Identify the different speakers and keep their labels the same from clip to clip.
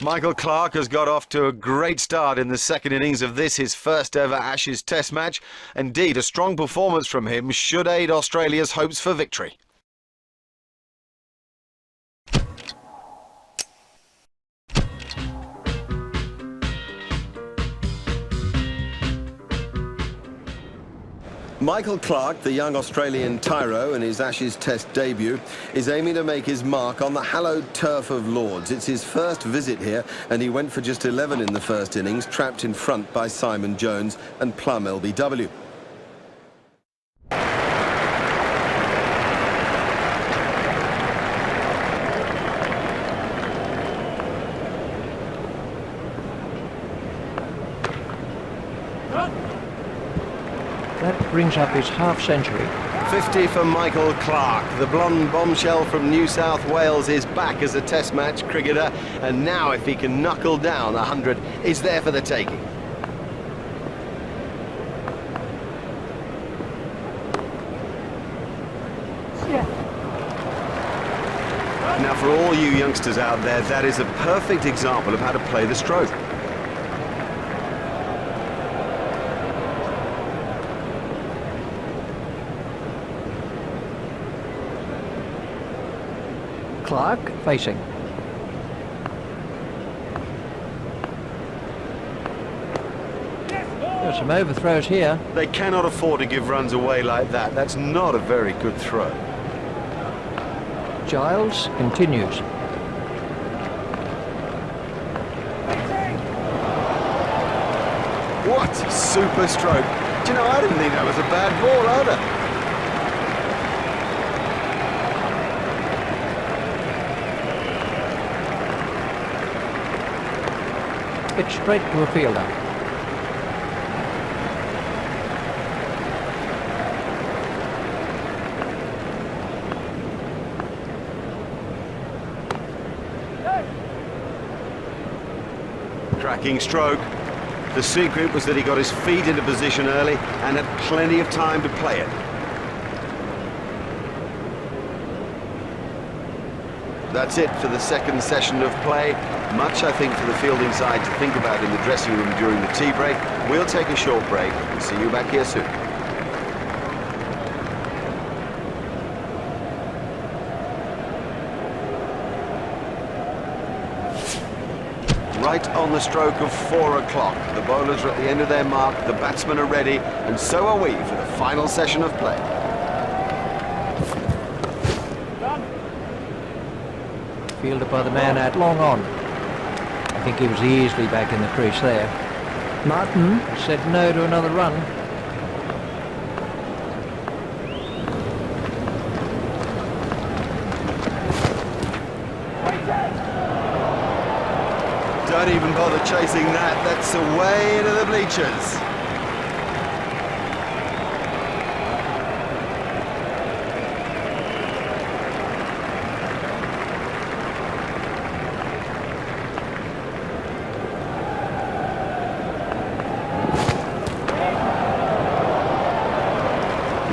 Speaker 1: Michael Clarke has got off to a great start in the second innings of this, his first ever Ashes Test match. Indeed, a strong performance from him should aid Australia's hopes for victory. Michael Clarke, the young Australian tyro in his Ashes Test debut, is aiming to make his mark on the hallowed turf of Lords. It's his first visit here, and he went for just 11 in the first innings, trapped in front by Simon Jones and Plum LBW.
Speaker 2: That brings up his half-century.
Speaker 1: 50 for Michael Clarke. The blonde bombshell from New South Wales is back as a Test match cricketer, and now if he can knuckle down 100, it's there for the taking. Now for all you youngsters out there, that is a perfect example of how to play the stroke.
Speaker 2: Clarke facing. There's some overthrows here.
Speaker 1: They cannot afford to give runs away like that. That's not a very good throw.
Speaker 2: Giles continues.
Speaker 1: What a super stroke. Do you know, I didn't think that was a bad ball either.
Speaker 2: It's straight to a fielder.
Speaker 1: Cracking stroke. The secret was that he got his feet into position early and had plenty of time to play it. That's it for the second session of play. Much, I think, for the fielding side to think about in the dressing room during the tea break. We'll take a short break and see you back here soon. Right on the stroke of 4 o'clock. The bowlers are at the end of their mark, the batsmen are ready, and so are we for the final session of play.
Speaker 2: Fielded by the man out long on. I think he was easily back in the crease there. Martin said no to another run.
Speaker 1: Don't even bother chasing that. That's away into the bleachers.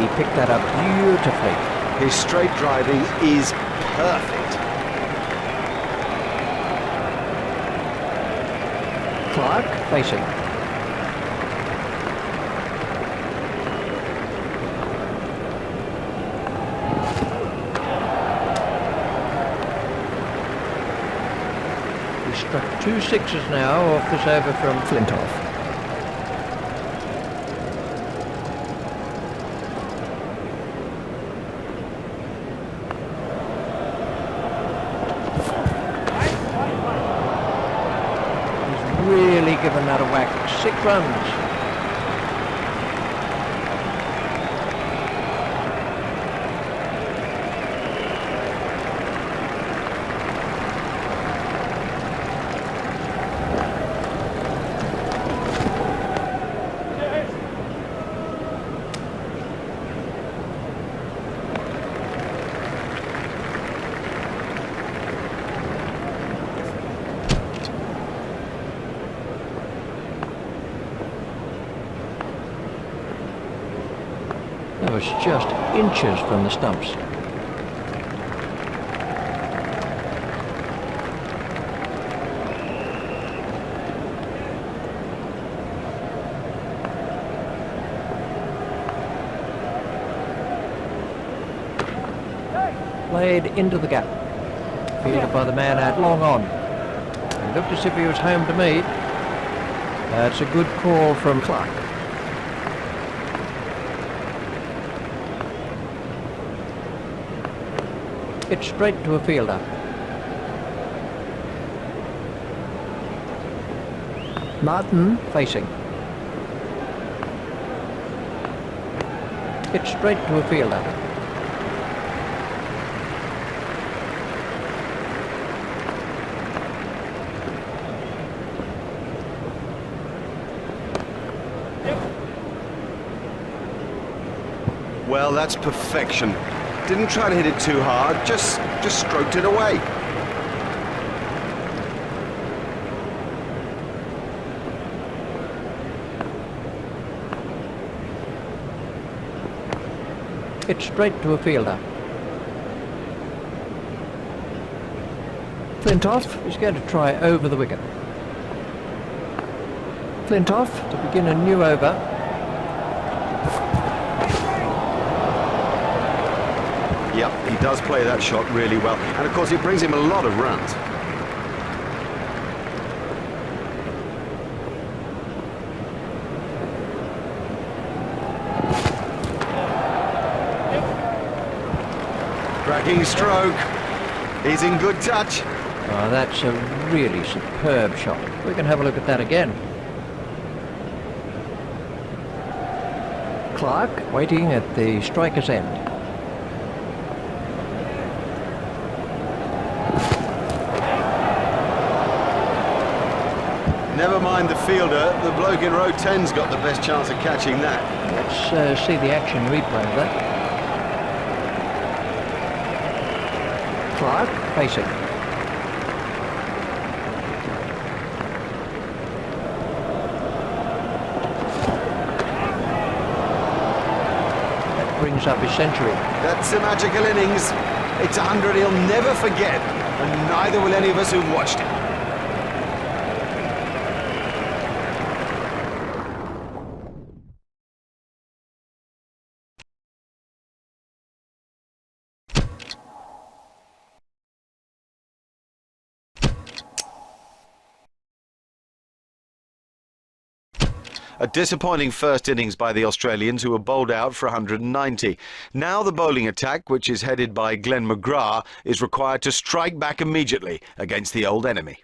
Speaker 2: He picked that up beautifully.
Speaker 1: His straight driving is perfect.
Speaker 2: Clarke facing. He struck 2 sixes now off this over from Flintoff. Really given that a whack. 6 runs. That was just inches from the stumps. Played into the gap. Fielded by the man out long on. He looked as if he was home to me. That's a good call from Clark. It's straight to a fielder. Martin facing. It's straight to a fielder.
Speaker 1: Well, that's perfection. Didn't try to hit it too hard, just stroked it away.
Speaker 2: It's straight to a fielder. Flintoff is going to try over the wicket. Flintoff to begin a new over.
Speaker 1: Yep, he does play that shot really well, and of course it brings him a lot of runs. Cracking stroke. He's in good touch.
Speaker 2: Oh, that's a really superb shot. We can have a look at that again. Clark waiting at the striker's end.
Speaker 1: Never mind the fielder, the bloke in row 10's got the best chance of catching that.
Speaker 2: Let's see the action replay of that. Clark facing. That brings up his century.
Speaker 1: That's a magical innings. It's 100 he'll never forget, and neither will any of us who've watched it. A disappointing first innings by the Australians, who were bowled out for 190. Now the bowling attack, which is headed by Glenn McGrath, is required to strike back immediately against the old enemy.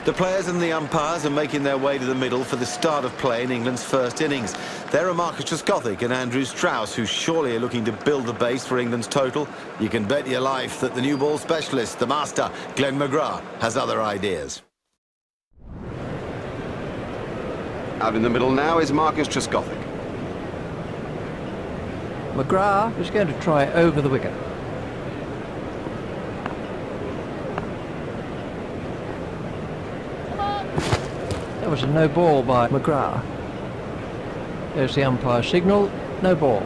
Speaker 1: The players and the umpires are making their way to the middle for the start of play in England's first innings. There are Marcus Trescothick and Andrew Strauss, who surely are looking to build the base for England's total. You can bet your life that the new ball specialist, the master, Glenn McGrath, has other ideas. Out in the middle now is Marcus Trescothick.
Speaker 2: McGrath is going to try over the wicket. That was a no ball by McGrath. There's the umpire signal, no ball.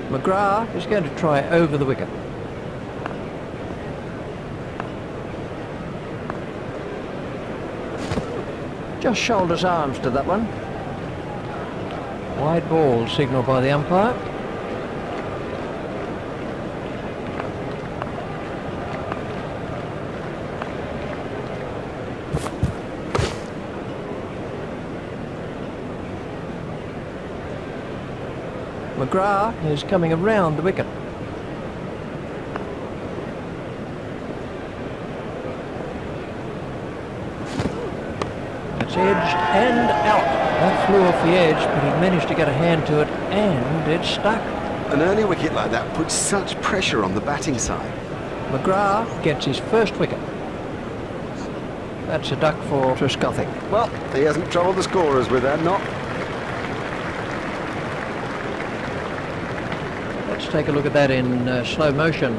Speaker 2: McGrath is going to try over the wicket. Just shoulders arms to that one. Wide ball signalled by the umpire. McGrath is coming around the wicket. It's edged and out. That flew off the edge, but he managed to get a hand to it, and it stuck.
Speaker 1: An early wicket like that puts such pressure on the batting side.
Speaker 2: McGrath gets his first wicket. That's a duck for Trescothick.
Speaker 1: Well, he hasn't troubled the scorers with that, not.
Speaker 2: Let's take a look at that in slow motion.